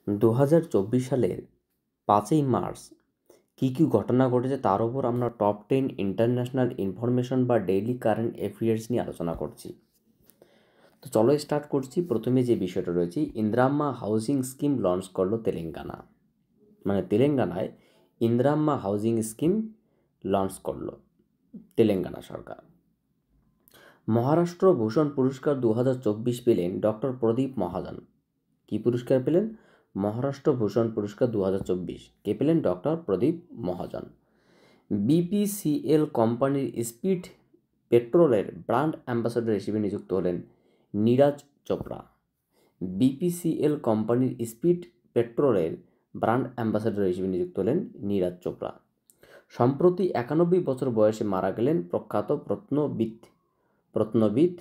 2024 সালের 5ই মার্চ কী কী ঘটনা ঘটেছে তার উপর আমরা টপ 10 ইন্টারন্যাশনাল ইনফরমেশন বা ডেইলি কারেন্ট অ্যাফেয়ার্স নিয়ে আলোচনা করছি। তো চলো স্টার্ট করছি। প্রথমে যে বিষয়টা রয়েছে, ইন্দিরাম্মা হাউজিং স্কিম লঞ্চ করলো তেলেঙ্গানা, মানে তেলেঙ্গানায় ইন্দিরাম্মা হাউজিং স্কিম লঞ্চ করলো তেলেঙ্গানা সরকার। মহারাষ্ট্র ভূষণ পুরস্কার 2024 পেলেন ডক্টর প্রদীপ মহাজন। কী পুরস্কার পেলেন? মহারাষ্ট্র ভূষণ পুরস্কার 2024 কে পেলেন? ডক্টর প্রদীপ মহাজন। বিপিসিএল কোম্পানির স্পিড পেট্রোলের ব্র্যান্ড অ্যাম্বাসাডর হিসেবে নিযুক্ত হলেন নীরাজ চোপড়া। বিপিসিএল কোম্পানির স্পিড পেট্রোলের ব্র্যান্ড অ্যাম্বাসাডর হিসেবে নিযুক্ত হলেন নীরাজ চোপড়া। সম্প্রতি 91 বছর বয়সে মারা গেলেন প্রখ্যাত প্রত্নতত্ত্ববিদ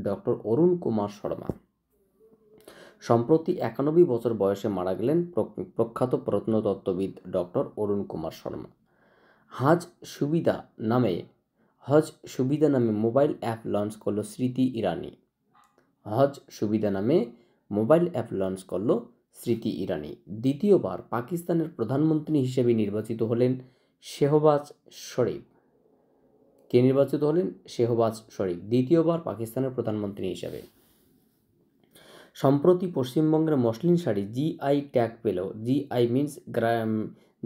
ডক্টর অরুণ কুমার শর্মা। সম্প্রতি 91 বছর বয়সে মারা গেলেন প্রখ্যাত প্রত্নতত্ত্ববিদ ডক্টর অরুণ কুমার শর্মা। হজ সুবিধা নামে মোবাইল অ্যাপ লঞ্চ করলো স্মৃতি ইরানি। হজ সুবিধা নামে মোবাইল অ্যাপ লঞ্চ করলো স্মৃতি ইরানি। দ্বিতীয়বার পাকিস্তানের প্রধানমন্ত্রী হিসেবে নির্বাচিত হলেন শেহবাজ শরীফ। কে নির্বাচিত হলেন? শেহবাজ শরীফ দ্বিতীয়বার পাকিস্তানের প্রধানমন্ত্রী হিসেবে। সম্প্রতি পশ্চিমবঙ্গের মসলিন শাড়ি জিআই ট্যাগ পেল। GI means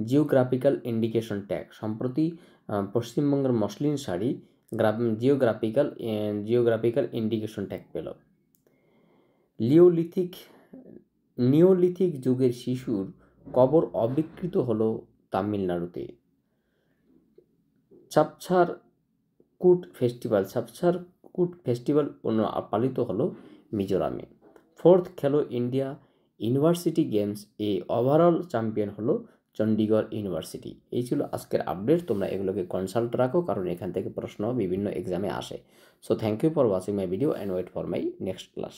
geographical indication tag. সম্প্রতি পশ্চিমবঙ্গের muslin sari geographical indication tag পেল। নিওলিথিক যুগের শিশুর কবর অবিকৃত হলো তামিলনাড়ুতে। ছাপছার কুট ফেস্টিভ্যাল পালিত হলো মিজোরামে। 4th খেলো India university games overall champion হলো চণ্ডীগড় ইউনিভার্সিটি। এই ছিল আজকের আপডেট। তোমরা এগুলোকে কনসাল্ট রাখো, কারণ এখান থেকে প্রশ্ন বিভিন্ন এক্সামে আসে। So thank you for watching my video and wait for my next class.